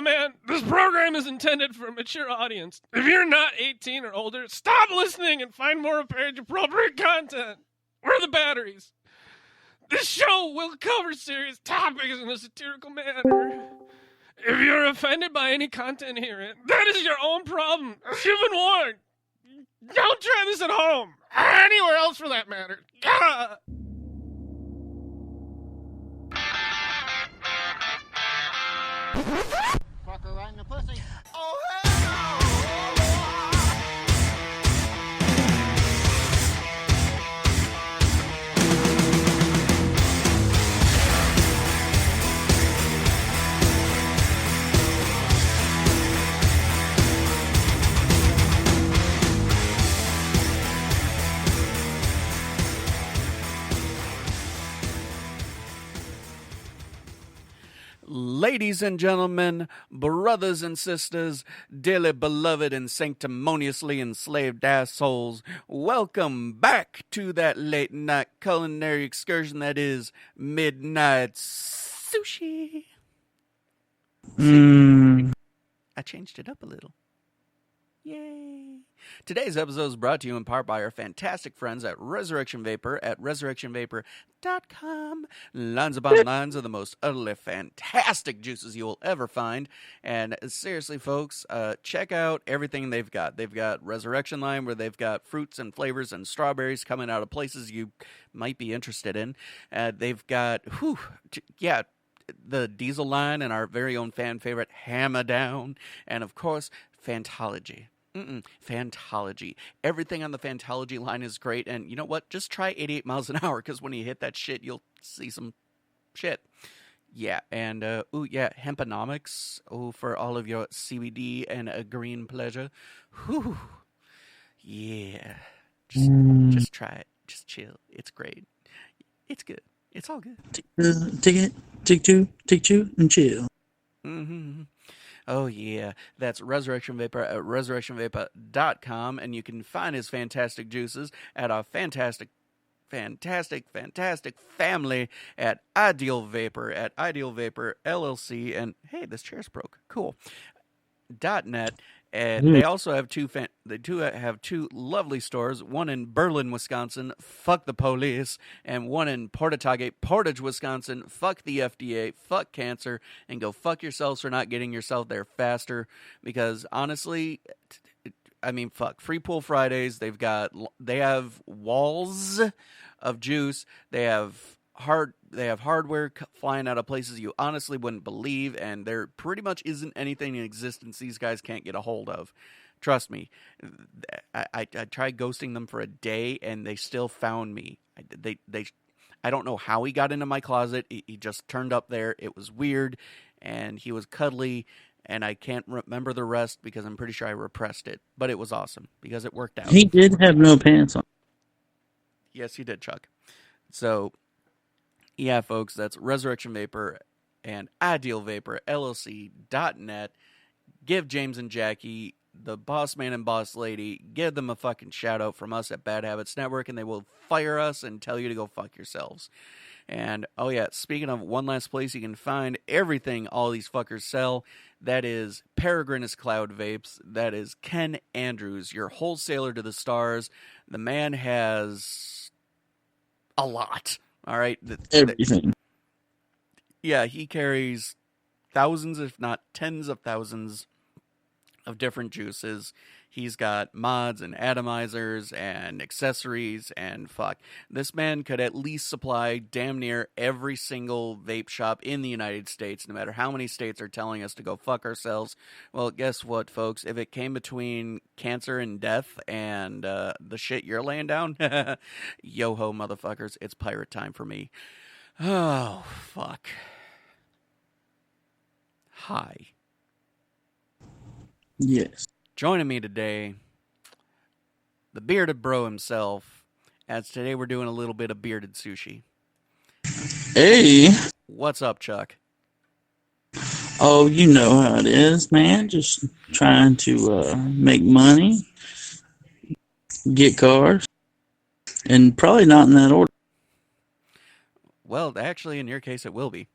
man, this program is intended for a mature audience. If you're not 18 or older, stop listening and find more age-appropriate content. Where are the batteries? This show will cover serious topics in a satirical manner. If you're offended by any content herein, that is your own problem. You've been warned. Don't try this at home. Or anywhere else for that matter. Ah. Fuck her right in the pussy. Oh, hell no! Ladies and gentlemen, brothers and sisters, dearly beloved and sanctimoniously enslaved assholes, welcome back to that late night culinary excursion that is Midnight Sushi. I changed it up a little. Yay. Today's episode is brought to you in part by our fantastic friends at Resurrection Vapor at resurrectionvapor.com. Lines upon lines of the most utterly fantastic juices you will ever find. And seriously, folks, check out everything they've got. They've got Resurrection line where they've got fruits and flavors and strawberries coming out of places you might be interested in. They've got, the Diesel line and our very own fan favorite Hammer Down. And of course, Fantology. Fantology. Everything on the Fantology line is great, and you know what? Just try 88 miles an hour, because when you hit that shit, you'll see some shit. Yeah, and, Hemponomics, for all of your CBD and green pleasure. Whew. Yeah. Just try it. Just chill. It's great. It's good. It's all good. Take two, and chill. Mm-hmm. Oh, yeah. That's Resurrection Vapor at resurrectionvapor.com, and you can find his fantastic juices at our fantastic family at Ideal Vapor at Ideal Vapor LLC, and hey, this chair's broke. Cool. .net. And they also have two lovely stores, one in Berlin, Wisconsin, fuck the police, and one in Portage, Wisconsin, fuck the FDA, fuck cancer, and go fuck yourselves for not getting yourself there faster, because honestly, fuck, Free Pool Fridays, they have walls of juice, they have hardware flying out of places you honestly wouldn't believe, and there pretty much isn't anything in existence these guys can't get a hold of. Trust me. I tried ghosting them for a day, and they still found me. I don't know how he got into my closet. He just turned up there. It was weird, and he was cuddly, and I can't remember the rest because I'm pretty sure I repressed it. But it was awesome because it worked out. He did have no pants on. Yes, he did, Chuck. So... yeah, folks, that's Resurrection Vapor and Ideal Vapor, LLC.net. Give James and Jackie, the boss man and boss lady, give them a fucking shout out from us at Bad Habits Network, and they will fire us and tell you to go fuck yourselves. And, oh yeah, speaking of one last place you can find everything all these fuckers sell, that is Peregrinus Cloud Vapes. That is Ken Andrews, your wholesaler to the stars. The man has a lot. All right. Everything. Yeah, he carries thousands, if not tens of thousands of different juices. He's got mods and atomizers and accessories and fuck. This man could at least supply damn near every single vape shop in the United States, no matter how many states are telling us to go fuck ourselves. Well, guess what, folks? If it came between cancer and death and the shit you're laying down, yo-ho, motherfuckers, it's pirate time for me. Oh, fuck. Hi. Yes. Joining me today, the bearded bro himself, as today we're doing a little bit of bearded sushi. Hey. What's up, Chuck? Oh, you know how it is, man. Just trying to make money, get cars, and probably not in that order. Well, actually, in your case, it will be.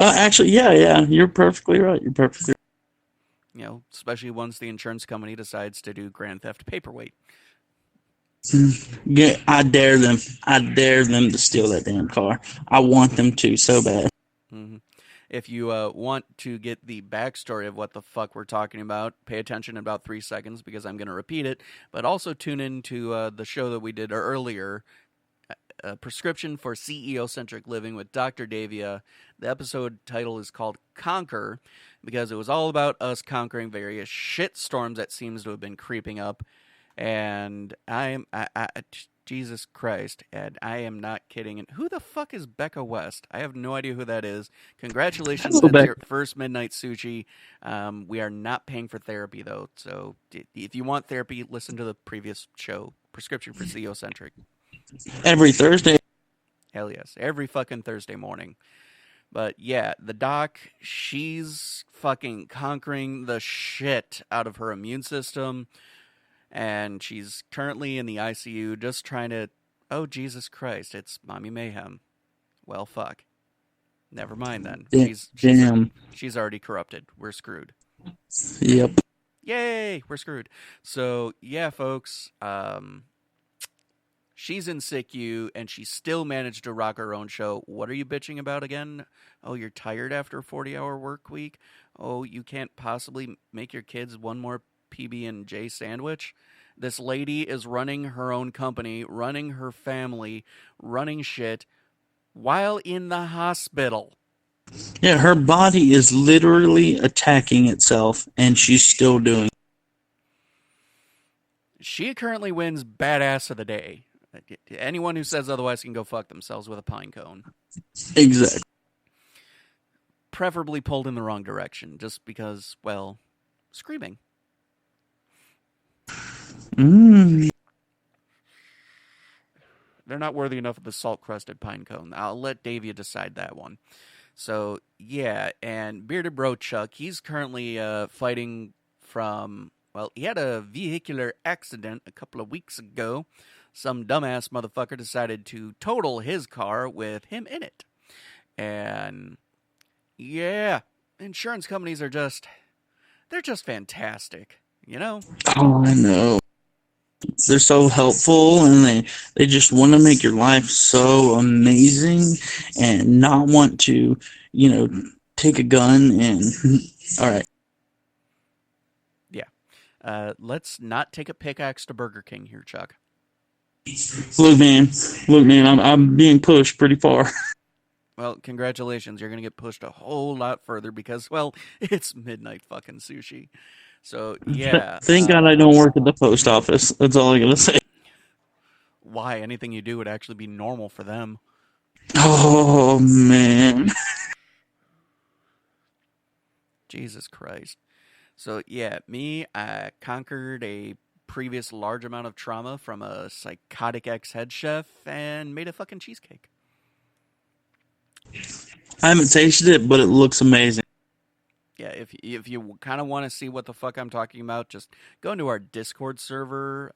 Actually, yeah, you're perfectly right. You're perfectly You know, especially once the insurance company decides to do grand theft paperweight. right. Yeah, I dare them. I dare them to steal that damn car. I want them to so bad. Hmm. If you want to get the backstory of what the fuck we're talking about, pay attention in about 3 seconds because I'm going to repeat it. But also tune into the show that we did earlier, Prescription for CEO-Centric Living with Dr. Davia. The episode title is called Conquer because it was all about us conquering various shit storms that seems to have been creeping up. And Jesus Christ, Ed, I am not kidding. And who the fuck is Becca West? I have no idea who that is. Congratulations, Hello, that's Becca. your first Midnight Sushi. We are not paying for therapy, though. So if you want therapy, listen to the previous show, Prescription for CEO-Centric. Every Thursday. Hell yes. Every fucking Thursday morning. But yeah, the doc, she's fucking conquering the shit out of her immune system. And she's currently in the ICU just trying to... Oh, Jesus Christ, it's Mommy Mayhem. Well, fuck. Never mind then. Damn. She's already corrupted. We're screwed. Yep. Yay, we're screwed. So, yeah, folks, she's in SICU, and she still managed to rock her own show. What are you bitching about again? Oh, you're tired after a 40-hour work week? Oh, you can't possibly make your kids one more PB&J sandwich? This lady is running her own company, running her family, running shit, while in the hospital. Yeah, her body is literally attacking itself, and she's still doing it. She currently wins Badass of the Day. Anyone who says otherwise can go fuck themselves with a pine cone. Exactly. Preferably pulled in the wrong direction, just because, well, screaming. They're not worthy enough of the salt-crusted pine cone. I'll let Davia decide that one. So, yeah, and Bearded Bro Chuck, he's currently fighting from... Well, he had a vehicular accident a couple of weeks ago. Some dumbass motherfucker decided to total his car with him in it. And, yeah, insurance companies are just... They're just fantastic, you know? Oh, I know. They're so helpful, and they just want to make your life so amazing and not want to, take a gun and... All right. Let's not take a pickaxe to Burger King here, Chuck. Look, man, I'm being pushed pretty far. Well, congratulations. You're going to get pushed a whole lot further because, well, it's midnight fucking sushi. So, yeah. Thank God I don't work at the post office. That's all I'm going to say. Why? Anything you do would actually be normal for them. Oh, man. Jesus Christ. So, yeah, I conquered a previous large amount of trauma from a psychotic ex-head chef and made a fucking cheesecake. I haven't tasted it, but it looks amazing. Yeah, if you kind of want to see what the fuck I'm talking about, just go into our Discord server.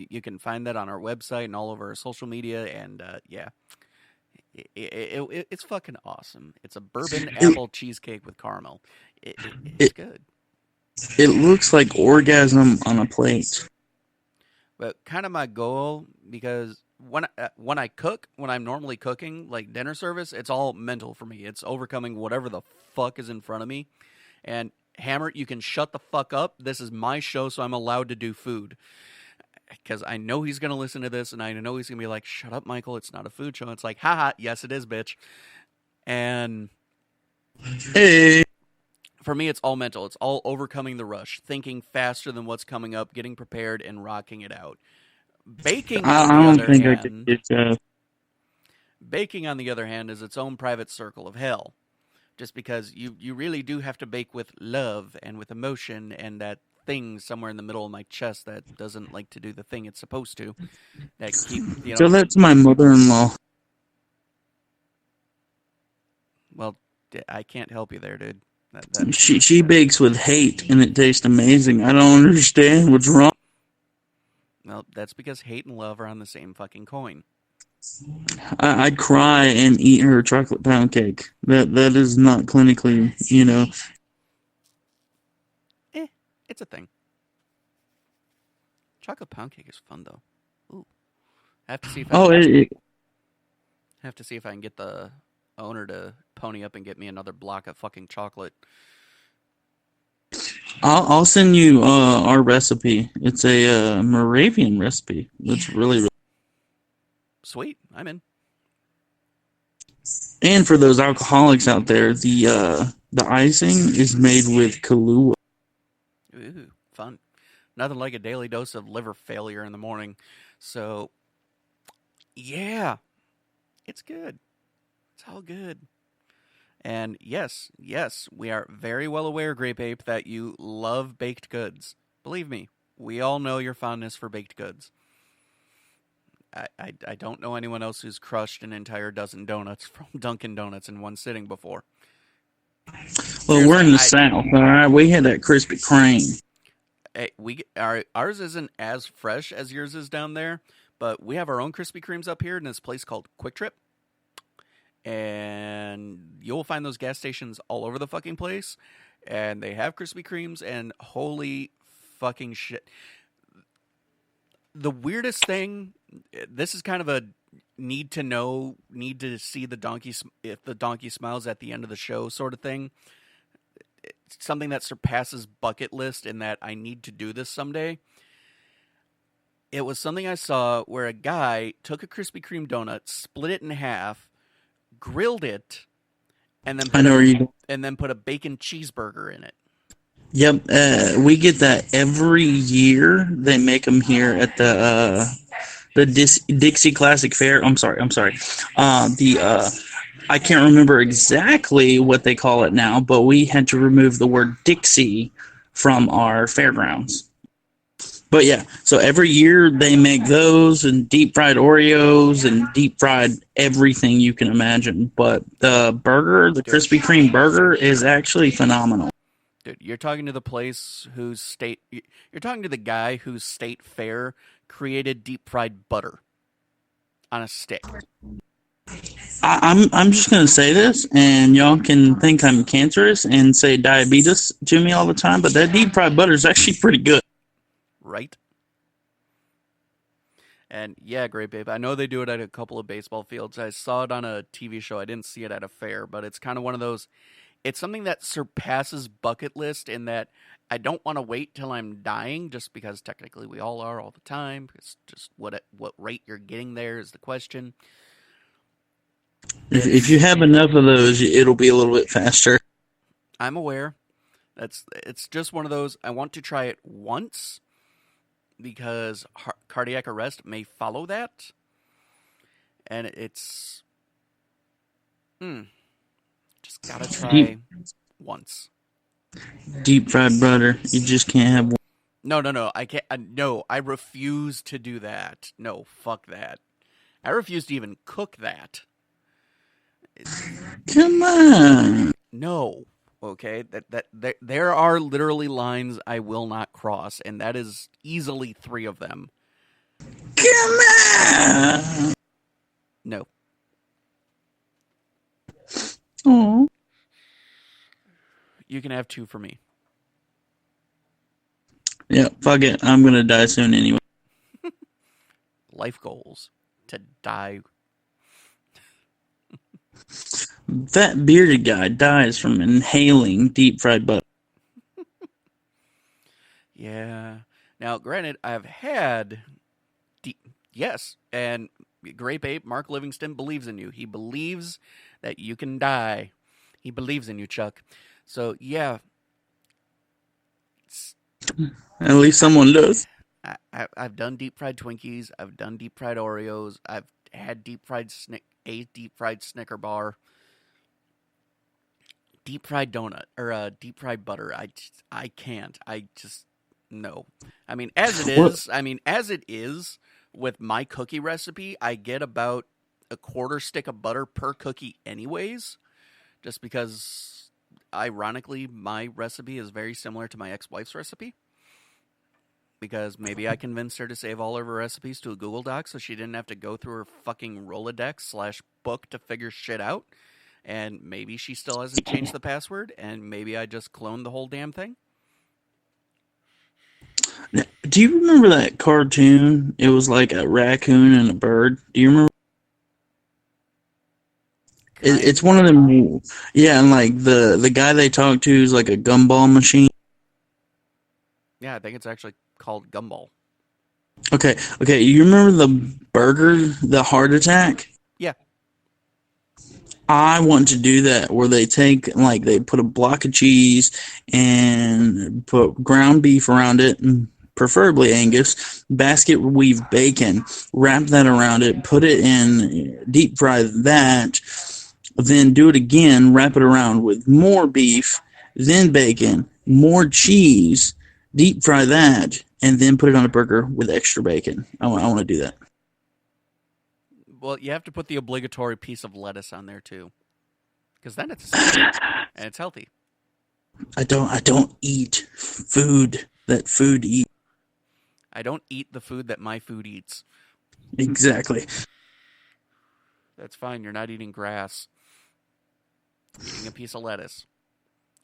You can find that on our website and all over our social media, and yeah. It's fucking awesome. It's a bourbon apple cheesecake with caramel. It's good. It looks like orgasm on a plate. But kind of my goal, because when I cook, when I'm normally cooking, like dinner service, it's all mental for me. It's overcoming whatever the fuck is in front of me. And Hammer, you can shut the fuck up. This is my show, so I'm allowed to do food. Because I know he's going to listen to this, and I know he's going to be like, shut up, Michael, it's not a food show. It's like, haha, yes it is, bitch. And... Hey. For me, it's all mental. It's all overcoming the rush, thinking faster than what's coming up, getting prepared, and rocking it out. Baking, on the other hand, is its own private circle of hell. Just because you really do have to bake with love and with emotion and that thing somewhere in the middle of my chest that doesn't like to do the thing it's supposed to. So that's my mother-in-law. Well, I can't help you there, dude. She bakes with hate, and it tastes amazing. I don't understand what's wrong. Well, that's because hate and love are on the same fucking coin. I'd cry and eat her chocolate pound cake. That is not clinically, It's a thing. Chocolate pound cake is fun though. Ooh, I have to see if I Oh, have to see if I can get the owner to pony up and get me another block of fucking chocolate. I'll send you our recipe. It's a Moravian recipe. It's really. Sweet, I'm in. And for those alcoholics out there, the icing is made with Kahlua. Ooh, fun. Nothing like a daily dose of liver failure in the morning. So, yeah, it's good. It's all good. And yes, we are very well aware, Grape Ape, that you love baked goods. Believe me, we all know your fondness for baked goods. I don't know anyone else who's crushed an entire dozen donuts from Dunkin' Donuts in one sitting before. Well, we're in the South, all right? We had that Krispy Kreme. Ours isn't as fresh as yours is down there, but we have our own Krispy Kremes up here in this place called Quick Trip. And you'll find those gas stations all over the fucking place. And they have Krispy Kremes, and holy fucking shit. The weirdest thing, this is kind of a need to see the donkey, if the donkey smiles at the end of the show sort of thing. It's something that surpasses bucket list in that I need to do this someday. It was something I saw where a guy took a Krispy Kreme donut, split it in half, grilled it, and then put a bacon cheeseburger in it. Yep, we get that every year. They make them here at the Dixie Classic Fair. I'm sorry. I can't remember exactly what they call it now, but we had to remove the word Dixie from our fairgrounds. But yeah, so every year they make those and deep fried Oreos and deep fried everything you can imagine. But the burger, the Krispy Kreme burger, is actually phenomenal. Dude, you're talking to the guy whose state fair created deep fried butter on a stick. I'm just gonna say this, and y'all can think I'm cancerous and say diabetes to me all the time, but that deep fried butter is actually pretty good. Right? And yeah, Great Babe, I know they do it at a couple of baseball fields. I saw it on a TV show. I didn't see it at a fair, but it's kind of one of those. It's something that surpasses bucket list in that I don't want to wait till I'm dying, just because technically we all are all the time. It's just what rate you're getting there is the question. If you have enough of those, it'll be a little bit faster. I'm aware. It's just one of those. I want to try it once because cardiac arrest may follow that, and it's just gotta try once. Deep fried butter, you just can't have one. No, I can't. No, I refuse to do that. No, fuck that. I refuse to even cook that. Come on. No. Okay, there are literally lines I will not cross, and that is easily 3 of them. Come on. No. Oh. You can have 2 for me. Yeah, fuck it. I'm gonna die soon anyway. Life goals. To die. That bearded guy dies from inhaling deep fried butter. Yeah. Now, granted, I've had... Yes, and Grape Ape, Mark Livingston, believes in you. He believes that you can die. He believes in you, Chuck. So, yeah. At least someone does. I've done deep fried Twinkies. I've done deep fried Oreos. I've had deep fried Snicker bar. Deep fried donut or deep fried butter. I can't. I just no. I mean, as it is with my cookie recipe, I get about a quarter stick of butter per cookie, anyways. Just because, ironically, my recipe is very similar to my ex-wife's recipe. because maybe I convinced her to save all of her recipes to a Google Doc so she didn't have to go through her fucking Rolodex/book to figure shit out. And maybe she still hasn't changed the password, and maybe I just cloned the whole damn thing. Do you remember that cartoon? It was like a raccoon and a bird. Do you remember? It's one of them. Yeah, and like the guy they talk to is like a gumball machine. Yeah, I think it's actually called Gumball. Okay. You remember the burger, the heart attack? Yeah. I want to do that where they take, like, they put a block of cheese and put ground beef around it, preferably Angus, basket weave bacon, wrap that around it, put it in, deep fry that, then do it again, wrap it around with more beef, then bacon, more cheese, deep fry that, and then put it on a burger with extra bacon. I want to do that. Well, you have to put the obligatory piece of lettuce on there too, because then it's a salad and it's healthy. I don't eat food that food eats. I don't eat the food that my food eats. Exactly. That's fine. You're not eating grass. You're eating a piece of lettuce.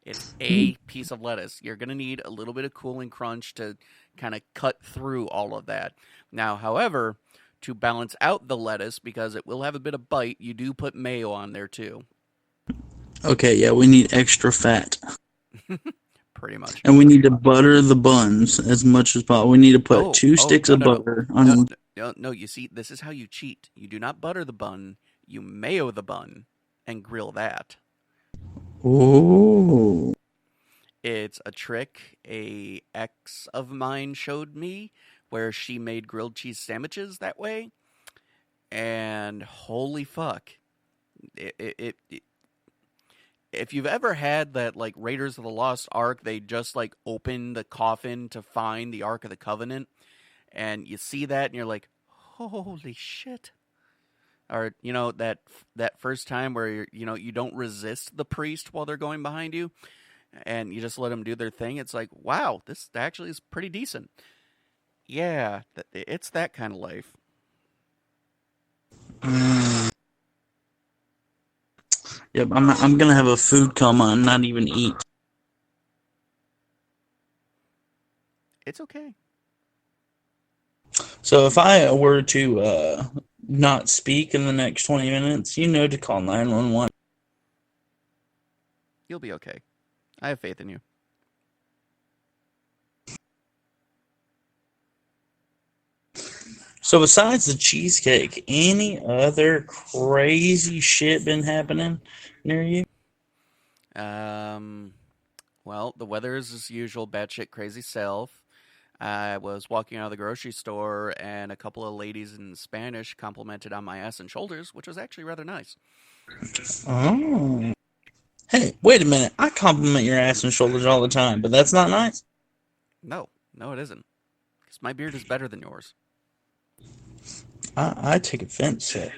It's a piece of lettuce. You're going to need a little bit of cooling crunch to kind of cut through all of that. Now, however, to balance out the lettuce, because it will have a bit of bite, you do put mayo on there too. Okay, yeah, we need extra fat. Pretty much. And we need to butter the buns as much as possible. We need to put two sticks of butter on. No, you see, this is how you cheat. You do not butter the bun, you mayo the bun and grill that. Oh. It's a trick a ex of mine showed me where she made grilled cheese sandwiches that way. And holy fuck. If you've ever had that, like, Raiders of the Lost Ark, they just, like, open the coffin to find the Ark of the Covenant, and you see that, and you're like, holy shit. Or, you know, that first time where, you don't resist the priest while they're going behind you, and you just let them do their thing. It's like, wow, this actually is pretty decent. Yeah, it's that kind of life. Yep, I'm gonna have a food coma and not even eat. It's okay. So if I were to not speak in the next 20 minutes, to call 911. You'll be okay. I have faith in you. So besides the cheesecake, any other crazy shit been happening near you? Well, the weather is as usual, batshit crazy self. I was walking out of the grocery store, and a couple of ladies in Spanish complimented on my ass and shoulders, which was actually rather nice. Oh. Hey, wait a minute. I compliment your ass and shoulders all the time, but that's not nice? No, it isn't. Because my beard is better than yours. I take offense, sir.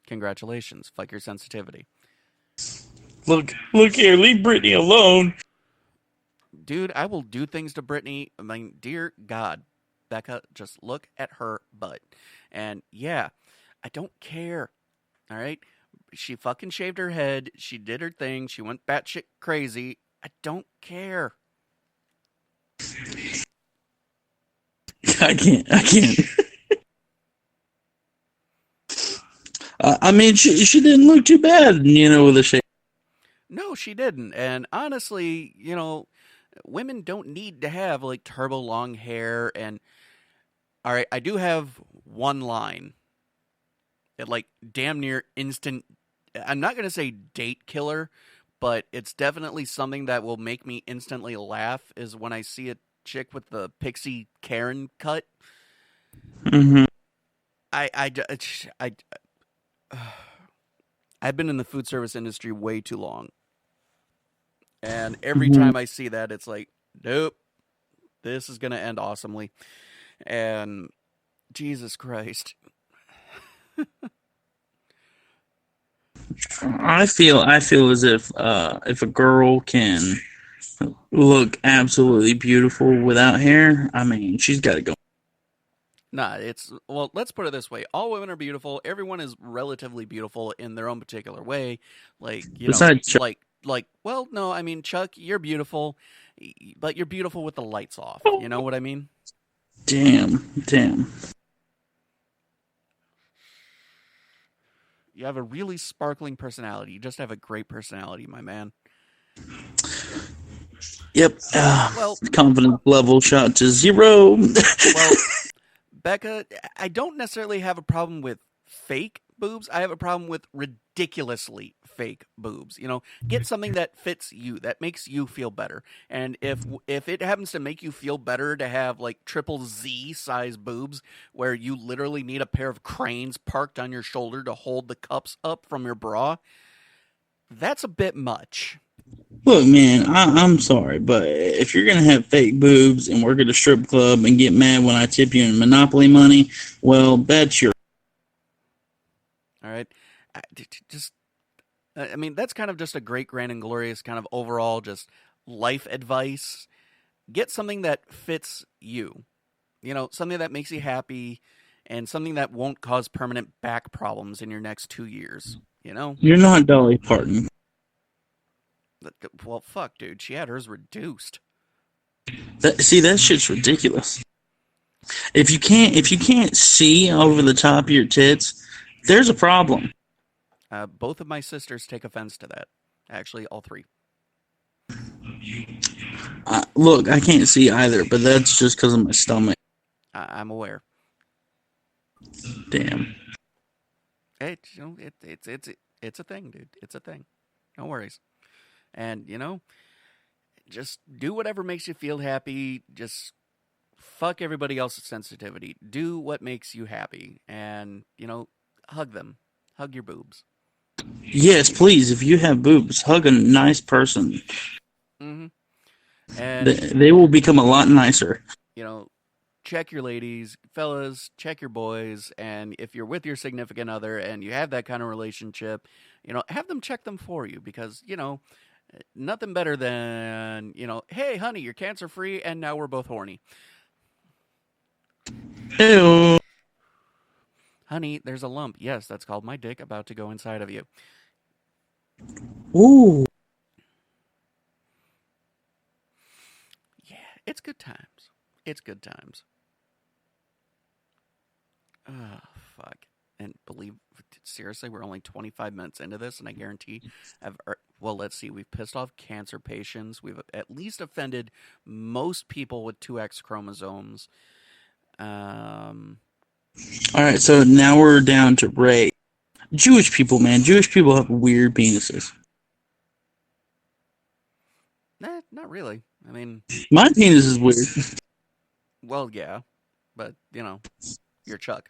Congratulations. Fuck your sensitivity. Look here. Leave Brittany alone. Dude, I will do things to Brittany. I mean, dear God, Becca, just look at her butt. And yeah, I don't care. All right? She fucking shaved her head. She did her thing. She went batshit crazy. I don't care. I can't. I mean, she didn't look too bad, with a shave. No, she didn't. And honestly, women don't need to have, like, turbo long hair. And all right, I do have one line. It, like, damn near instant. I'm not going to say date killer, but it's definitely something that will make me instantly laugh is when I see a chick with the pixie Karen cut. Mm-hmm. I've been in the food service industry way too long. And every time I see that, it's like, nope, this is going to end awesomely. And Jesus Christ. I feel as if a girl can look absolutely beautiful without hair. I mean, she's got to go. Nah, well, let's put it this way. All women are beautiful. Everyone is relatively beautiful in their own particular way. Like, Besides, Chuck, well, no, I mean, Chuck, you're beautiful, but you're beautiful with the lights off. You know what I mean? damn. You have a really sparkling personality. You just have a great personality, my man. Yep. Well, Confidence level shot to 0. well, Becca, I don't necessarily have a problem with fake boobs. I have a problem with ridiculously fake boobs. Get something that fits you, that makes you feel better. And if it happens to make you feel better to have like triple Z size boobs, where you literally need a pair of cranes parked on your shoulder to hold the cups up from your bra, that's a bit much. Look, man, I'm sorry, but if you're gonna have fake boobs and work at a strip club and get mad when I tip you in Monopoly money, well, that's your. All right, I mean, that's kind of just a great, grand, and glorious kind of overall just life advice. Get something that fits you. Something that makes you happy, and something that won't cause permanent back problems in your next 2 years. You're not Dolly Parton. Well, fuck, dude. She had hers reduced. That shit's ridiculous. If you can't see over the top of your tits, there's a problem. Both of my sisters take offense to that. Actually, all three. Look, I can't see either, but that's just because of my stomach. I'm aware. Damn. Hey, it's a thing, dude. It's a thing. No worries. And, just do whatever makes you feel happy. Just fuck everybody else's sensitivity. Do what makes you happy. And, hug them. Hug your boobs. Yes, please. If you have boobs, hug a nice person. Mm-hmm. And they will become a lot nicer. Check your ladies, fellas, check your boys, and if you're with your significant other and you have that kind of relationship, have them check them for you, because, nothing better than, hey, honey, you're cancer-free, and now we're both horny. Ew. Honey, there's a lump. Yes, that's called my dick about to go inside of you. Ooh. Yeah, it's good times. It's good times. Oh, fuck. And seriously, we're only 25 minutes into this, and I guarantee well, let's see. We've pissed off cancer patients. We've at least offended most people with 2X chromosomes. All right, so now we're down to Ray. Jewish people, man. Jewish people have weird penises. Nah, not really. I mean, my penis is weird. Well, yeah, but you're Chuck.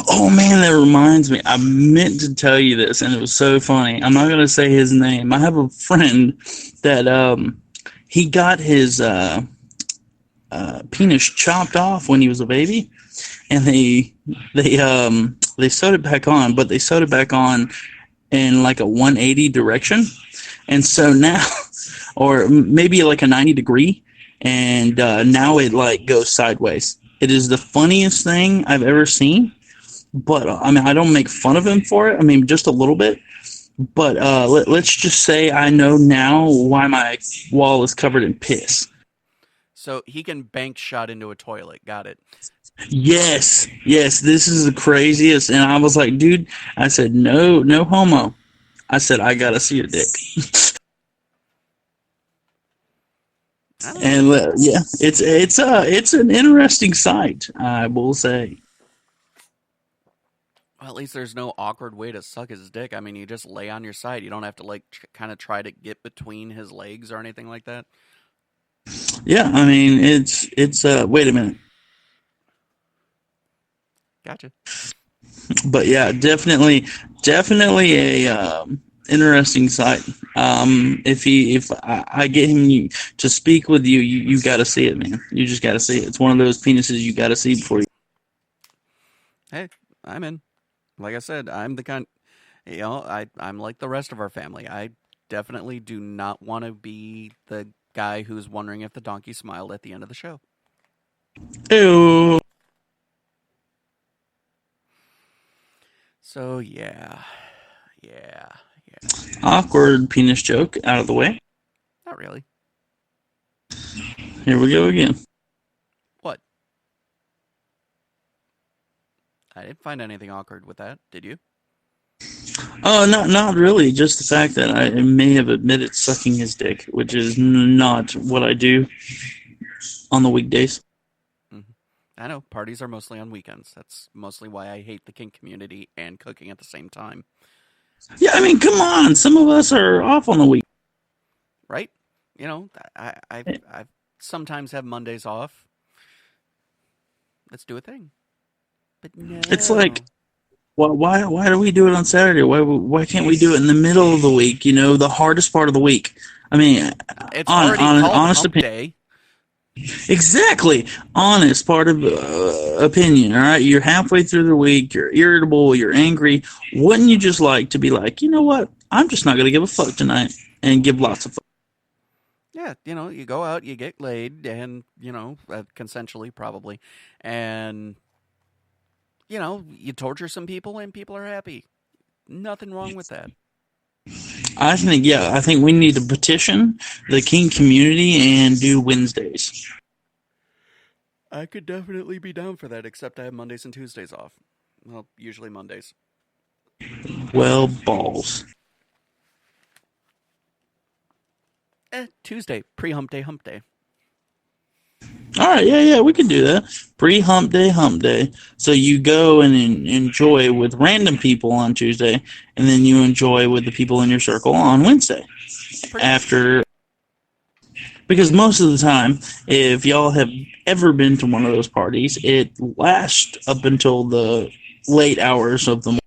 Oh man, that reminds me. I meant to tell you this, and it was so funny. I'm not gonna say his name. I have a friend that he got his penis chopped off when he was a baby, and they sewed it back on, but they sewed it back on in like a 180 direction, and so now, or maybe like a 90 degree, and now it like goes sideways. It is the funniest thing I've ever seen. But I mean, I don't make fun of him for it. I mean, just a little bit. But let's just say I know now why my wall is covered in piss. So he can bank shot into a toilet. Got it. Yes. This is the craziest. And I was like, dude, I said, no homo. I said, I gotta see your dick. And yeah, it's an interesting sight, I will say. Well, at least there's no awkward way to suck his dick. I mean, you just lay on your side. You don't have to like kind of try to get between his legs or anything like that. Yeah, I mean, it's wait a minute. Gotcha. But yeah, definitely a interesting sight. If I get him to speak with you, you got to see it, man. You just got to see it. It's one of those penises you got to see before you. Hey, I'm in. Like I said, I'm the kind. I'm like the rest of our family. I definitely do not want to be the guy who's wondering if the donkey smiled at the end of the show. Ew. So, yeah. Awkward penis joke out of the way. Not really. Here we go again. What? I didn't find anything awkward with that, did you? Oh, not really. Just the fact that I may have admitted sucking his dick, which is not what I do on the weekdays. I know, parties are mostly on weekends. That's mostly why I hate the kink community and cooking at the same time. Yeah, I mean, come on. Some of us are off on the week. Right? You know, I sometimes have Mondays off. Let's do a thing. But no. It's like, why do we do it on Saturday? Why can't we do it in the middle of the week? You know, the hardest part of the week. I mean, it's already called honest hump opinion. day. Exactly. Honest part of opinion, all right? You're halfway through the week, you're irritable, you're angry. Wouldn't you just like to be like, you know what? I'm just not going to give a fuck tonight and give lots of fuck. Yeah, you know, you go out, you get laid, and, you know, consensually probably, and, you know, you torture some people and people are happy. Nothing wrong with that. I think we need to petition the kink community and do Wednesdays. I could definitely be down for that, except I have Mondays and Tuesdays off. Well, usually Mondays. Well, balls. Tuesday, pre-hump day. All right, yeah, we can do that. Pre-hump day. So you go and enjoy with random people on Tuesday, and then you enjoy with the people in your circle on Wednesday. Because most of the time, if y'all have ever been to one of those parties, it lasts up until the late hours of the morning.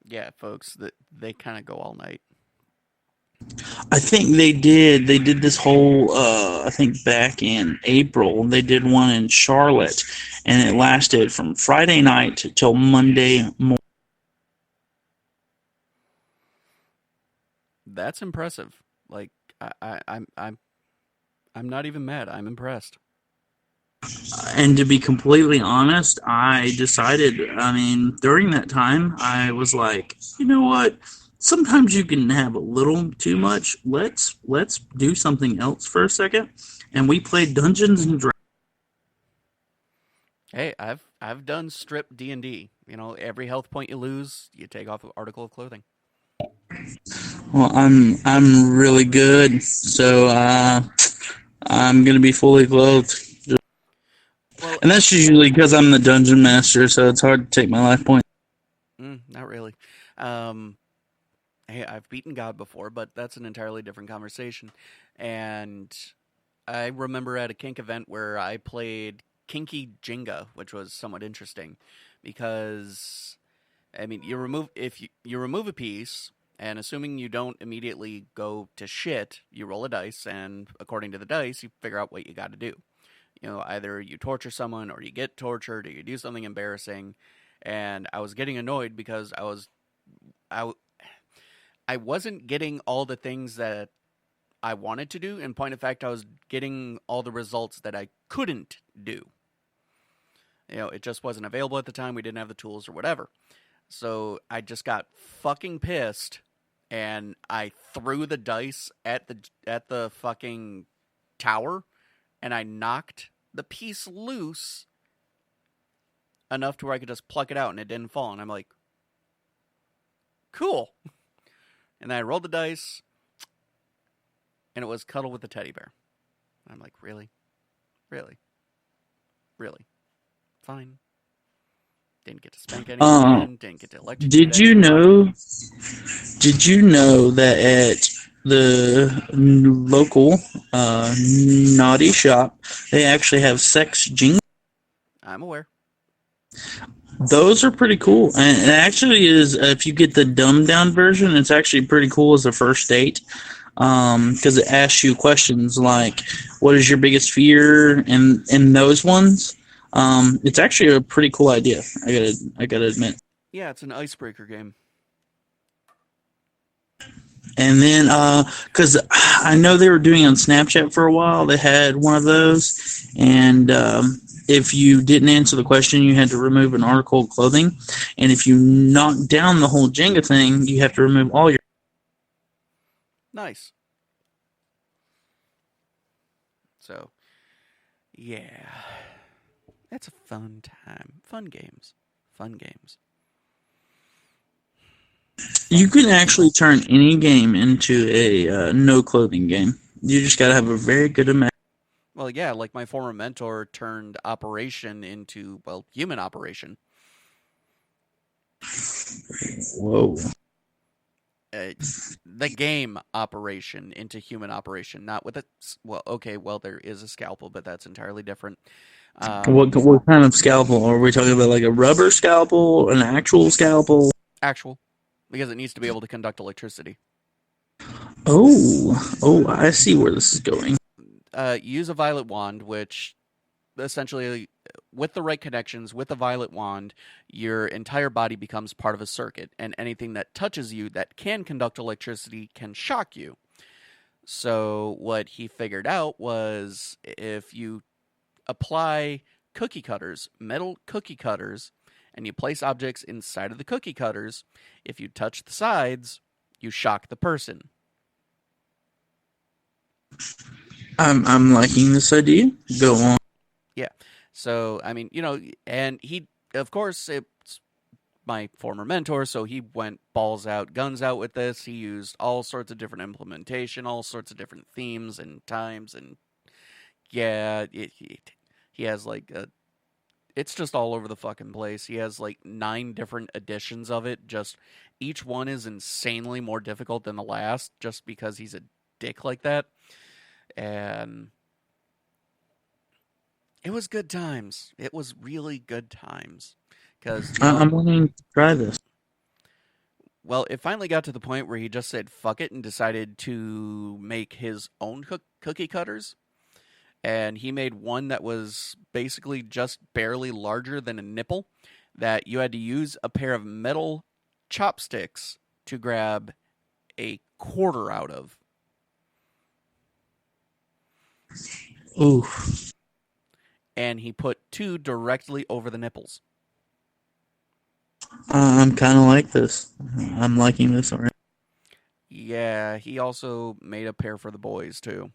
Yeah, folks, they kind of go all night. I think they did this whole, I think back in April, they did one in Charlotte, and it lasted from Friday night till Monday morning. That's impressive. Like, I'm not even mad. I'm impressed. And to be completely honest, I decided, during that time, I was like, you know what? Sometimes you can have a little too much. Let's do something else for a second. And we played Dungeons and Dragons. Hey, I've done strip D&D. You know, every health point you lose, you take off an article of clothing. Well, I'm really good, so I'm gonna be fully clothed. Well, and that's usually because I'm the dungeon master, so it's hard to take my life point. Not really. Hey, I've beaten God before, but that's an entirely different conversation. And I remember at a kink event where I played Kinky Jenga, which was somewhat interesting because, you remove a piece, and assuming you don't immediately go to shit, you roll a dice, and according to the dice, you figure out what you got to do. You know, either you torture someone, or you get tortured, or you do something embarrassing. And I was getting annoyed because I wasn't getting all the things that I wanted to do. In point of fact, I was getting all the results that I couldn't do. You know, it just wasn't available at the time. We didn't have the tools or whatever. So I just got fucking pissed, and I threw the dice at the fucking tower, and I knocked the piece loose enough to where I could just pluck it out, and it didn't fall. And I'm like, cool. And I rolled the dice, and it was Cuddle with the teddy bear. I'm like, really? Really? Really? Fine. Didn't get to spank anyone. Didn't get to electrocute Did you know that at the local naughty shop, they actually have sex jingles? I'm aware. Those are pretty cool, and it actually is. If you get the dumbed down version, it's actually pretty cool as a first date, because it asks you questions like, "What is your biggest fear?" and those ones. It's actually a pretty cool idea. I gotta admit. Yeah, it's an icebreaker game. And then, because I know they were doing it on Snapchat for a while, they had one of those, and if you didn't answer the question, you had to remove an article of clothing, and if you knocked down the whole Jenga thing, you have to remove all your. Nice. So, yeah. That's a fun time. Fun games. Fun games. You can actually turn any game into a no clothing game. You just got to have a very good imagination. Well, yeah, like my former mentor turned Operation into, well, Human Operation. Whoa. The game Operation into Human Operation, not with a, well, okay, well, there is a scalpel, but that's entirely different. What kind of scalpel? Are we talking about like a rubber scalpel, an actual scalpel? Actual, because it needs to be able to conduct electricity. Oh, I see where this is going. Use a violet wand, which essentially, with the right connections, with a violet wand, your entire body becomes part of a circuit, and anything that touches you that can conduct electricity can shock you. So what he figured out was if you apply cookie cutters, metal cookie cutters, and you place objects inside of the cookie cutters, if you touch the sides, you shock the person. I'm liking this idea. Go on. Yeah. So, I mean, and he, of course, it's my former mentor, so he went balls out, guns out with this. He used all sorts of different implementation, all sorts of different themes and times, and yeah, he has like it's just all over the fucking place. He has like 9 different editions of it. Just each one is insanely more difficult than the last, just because he's a dick like that. And it was good times. It was really good times. Because I'm wanting to try this. Well, it finally got to the point where he just said fuck it and decided to make his own cookie cutters. And he made one that was basically just barely larger than a nipple, that you had to use a pair of metal chopsticks to grab a quarter out of. Ooh. And he put 2 directly over the nipples. I'm kind of like this. I'm liking this already. Yeah, he also made a pair for the boys, too.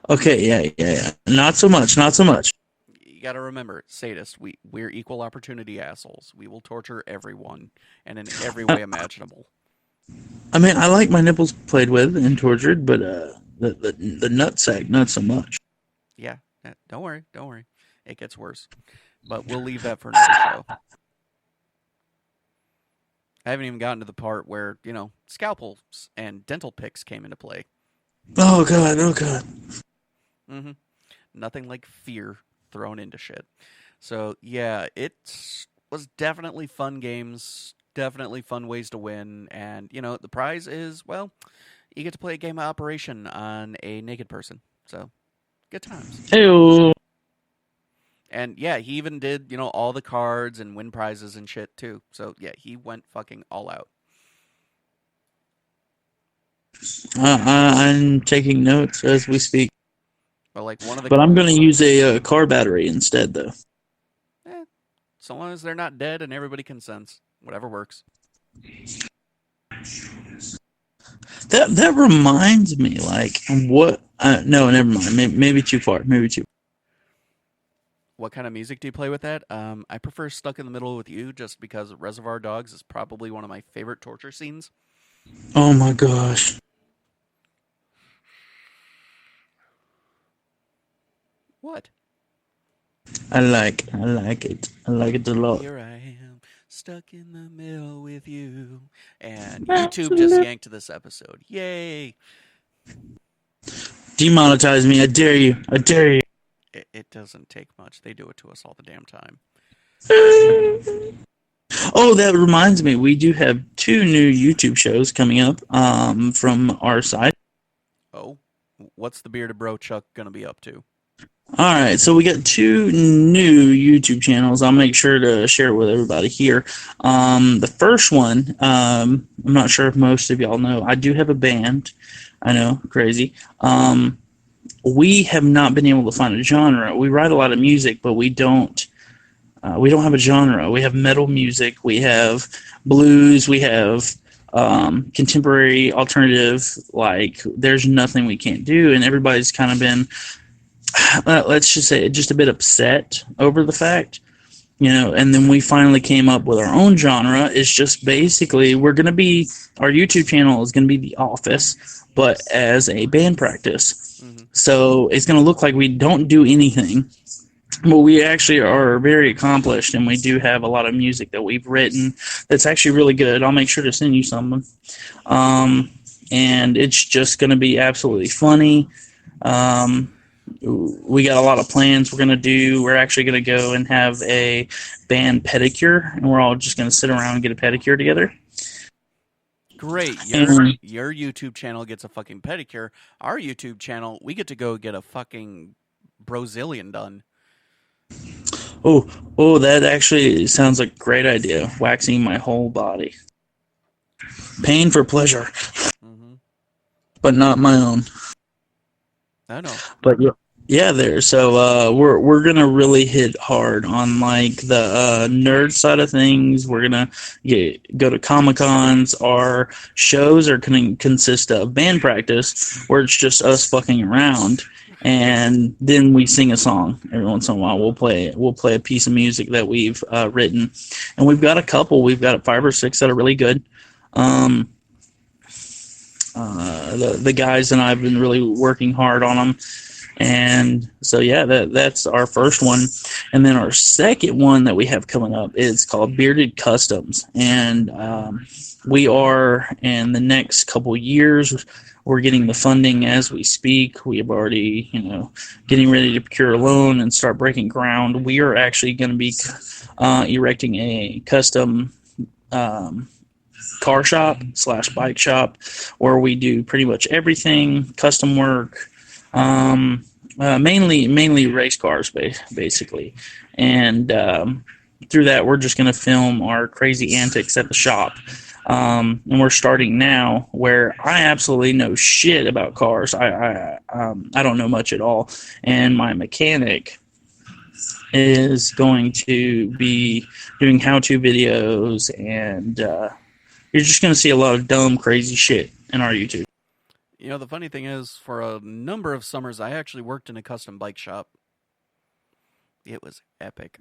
Okay, yeah. Not so much. You gotta remember, sadists, we're equal opportunity assholes. We will torture everyone, and in every way imaginable. I mean, I like my nipples played with and tortured, but the nutsack, not so much. Yeah, don't worry. It gets worse. But we'll leave that for another show. I haven't even gotten to the part where, scalpels and dental picks came into play. Oh, God. Mm-hmm. Nothing like fear thrown into shit. So, yeah, it was definitely fun games, definitely fun ways to win, and, the prize is, well, you get to play a game of Operation on a naked person. So, good times. Hey-o. And, yeah, he even did, all the cards and win prizes and shit, too. So, yeah, he went fucking all out. I'm taking notes as we speak. But, like, one of the... But I'm going to use a car battery instead, though. So long as they're not dead and everybody consents. Whatever works. That reminds me, like, what... no, never mind. Maybe too far. What kind of music do you play with that? I prefer Stuck in the Middle with You, just because Reservoir Dogs is probably one of my favorite torture scenes. Oh, my gosh. What? I like it. I like it a lot. Here I am, stuck in the middle with you. And YouTube just yanked this episode. Yay! Demonetize me. I dare you. It doesn't take much. They do it to us all the damn time. Oh, that reminds me. We do have 2 new YouTube shows coming up from our side. Oh? What's the Bearded Bro Chuck gonna be up to? All right, so we got 2 new YouTube channels. I'll make sure to share it with everybody here. The first one, I'm not sure if most of y'all know, I do have a band. I know, crazy. We have not been able to find a genre. We write a lot of music, but we don't have a genre. We have metal music, we have blues, we have contemporary, alternative. Like, there's nothing we can't do, and everybody's kind of been, let's just say, just a bit upset over the fact, and then we finally came up with our own genre. It's just basically our YouTube channel is going to be The Office, but as a band practice. Mm-hmm. So it's going to look like we don't do anything, but we actually are very accomplished, and we do have a lot of music that we've written that's actually really good. I'll make sure to send you some. And it's just going to be absolutely funny. We got a lot of plans we're going to do. We're actually going to go and have a band pedicure, and we're all just going to sit around and get a pedicure together. Great. Your YouTube channel gets a fucking pedicure. Our YouTube channel, we get to go get a fucking Brazilian done. Oh, that actually sounds like a great idea. Waxing my whole body. Pain for pleasure. Mm-hmm. But not my own. I know. But yeah, there. So we're gonna really hit hard on like the nerd side of things. We're gonna go to Comic-Cons. Our shows are gonna consist of band practice, where it's just us fucking around, and then we sing a song every once in a while. We'll play a piece of music that we've written, and we've got a couple. We've got 5 or 6 that are really good. The guys and I have been really working hard on them. And so, yeah, that's our first one. And then our second one that we have coming up is called Bearded Customs. And we are, in the next couple years, we're getting the funding as we speak. We have already, getting ready to procure a loan and start breaking ground. We are actually going to be erecting a custom car shop / bike shop, where we do pretty much everything, custom work, mainly race cars, basically. And through that, we're just going to film our crazy antics at the shop. And we're starting now, where I absolutely know shit about cars. I don't know much at all, and my mechanic is going to be doing how-to videos, and you're just going to see a lot of dumb, crazy shit in our YouTube. The funny thing is, for a number of summers, I actually worked in a custom bike shop. It was epic.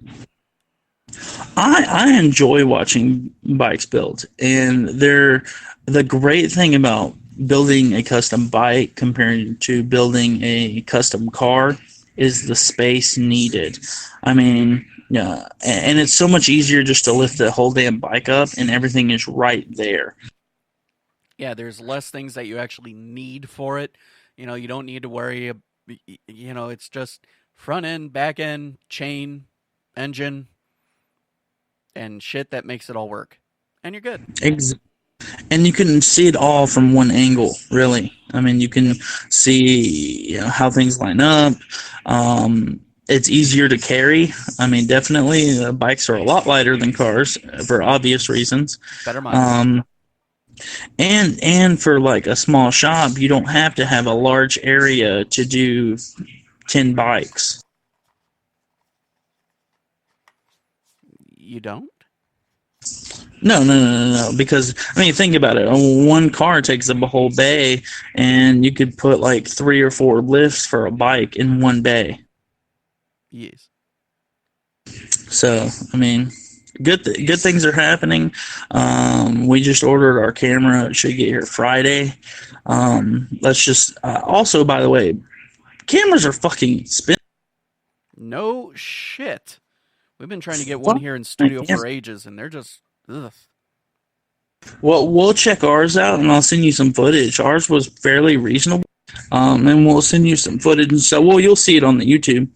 I enjoy watching bikes built, and the great thing about building a custom bike compared to building a custom car is the space needed. I mean, yeah, and it's so much easier just to lift the whole damn bike up, and everything is right there. Yeah, there's less things that you actually need for it. You don't need to worry. It's just front end, back end, chain, engine, and shit that makes it all work. And you're good. And you can see it all from one angle, really. I mean, you can see how things line up. It's easier to carry. I mean, definitely, bikes are a lot lighter than cars for obvious reasons. Better mileage. And for like a small shop, you don't have to have a large area to do 10 bikes. You don't? No. Because, I mean, think about it. One car takes up a whole bay, and you could put like 3 or 4 lifts for a bike in one bay. Yes. So, I mean, good things are happening. We just ordered our camera. It should get here Friday. Let's just also, by the way, cameras are fucking spin. No shit. We've been trying to get one here in studio for ages, and they're just ugh. Well, we'll check ours out, and I'll send you some footage. Ours was fairly reasonable, and we'll send you some footage. And so, you'll see it on the YouTube.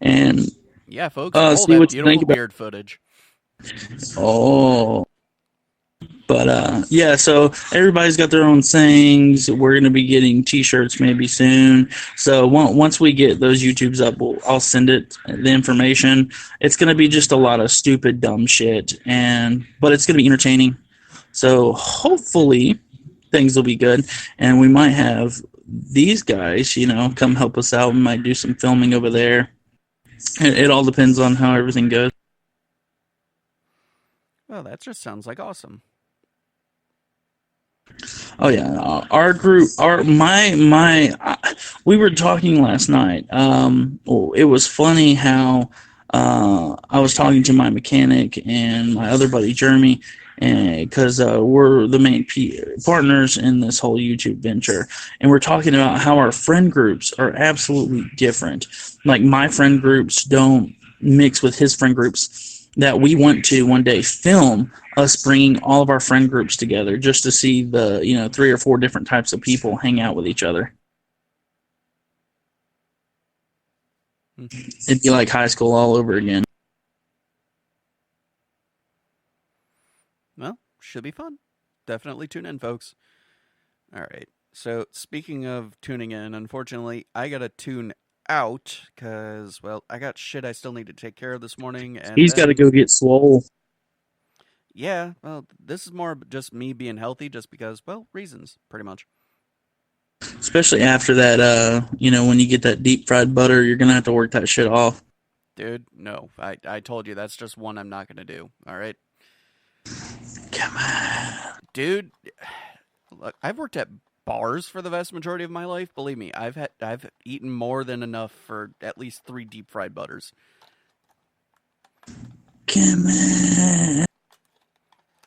And yeah, folks, see what you think about weird footage. Oh, But yeah, so everybody's got their own sayings. We're going to be getting T-shirts maybe soon. So once we get those YouTubes up, I'll send it the information. It's going to be just a lot of stupid, dumb shit, but it's going to be entertaining. So hopefully things will be good, and we might have these guys, come help us out. We might do some filming over there. It all depends on how everything goes. Well, that just sounds like awesome. Oh yeah, our group, we were talking last night. It was funny how I was talking to my mechanic and my other buddy Jeremy, because we're the main partners in this whole YouTube venture, and we're talking about how our friend groups are absolutely different. Like my friend groups don't mix with his friend groups. That we want to one day film us bringing all of our friend groups together just to see the 3 or 4 different types of people hang out with each other. It'd be like high school all over again. Well, should be fun. Definitely tune in, folks. All right. So, speaking of tuning in, unfortunately, I got to tune out because, well, I got shit I still need to take care of this morning. And He's got to go get swole. Yeah, well, this is more just me being healthy just because, well, reasons, pretty much. Especially after that, when you get that deep fried butter, you're going to have to work that shit off. Dude, no. I told you that's just one I'm not going to do, all right? Come on. Dude, look, I've worked at bars for the vast majority of my life. Believe me, I've eaten more than enough for at least 3 deep fried butters. Come on.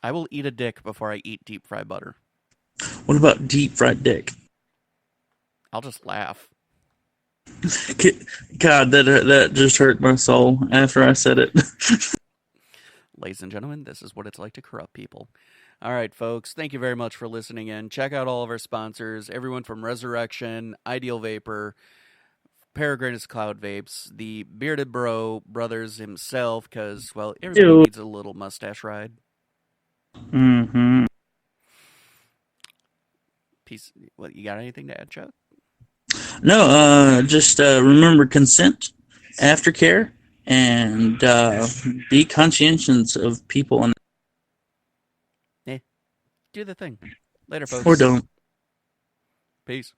I will eat a dick before I eat deep fried butter. What about deep fried dick? I'll just laugh. God, that just hurt my soul after I said it. Ladies and gentlemen, this is what it's like to corrupt people. All right, folks, thank you very much for listening in. Check out all of our sponsors, everyone from Resurrection, Ideal Vapor, Peregrinus Cloud Vapes, the Bearded Brothers himself, because, well, everybody needs a little mustache ride. Mm-hmm. Peace. What, you got anything to add, Chuck? No, just remember consent, aftercare, and be conscientious of people. And do the thing. Later, folks. Or don't. Peace.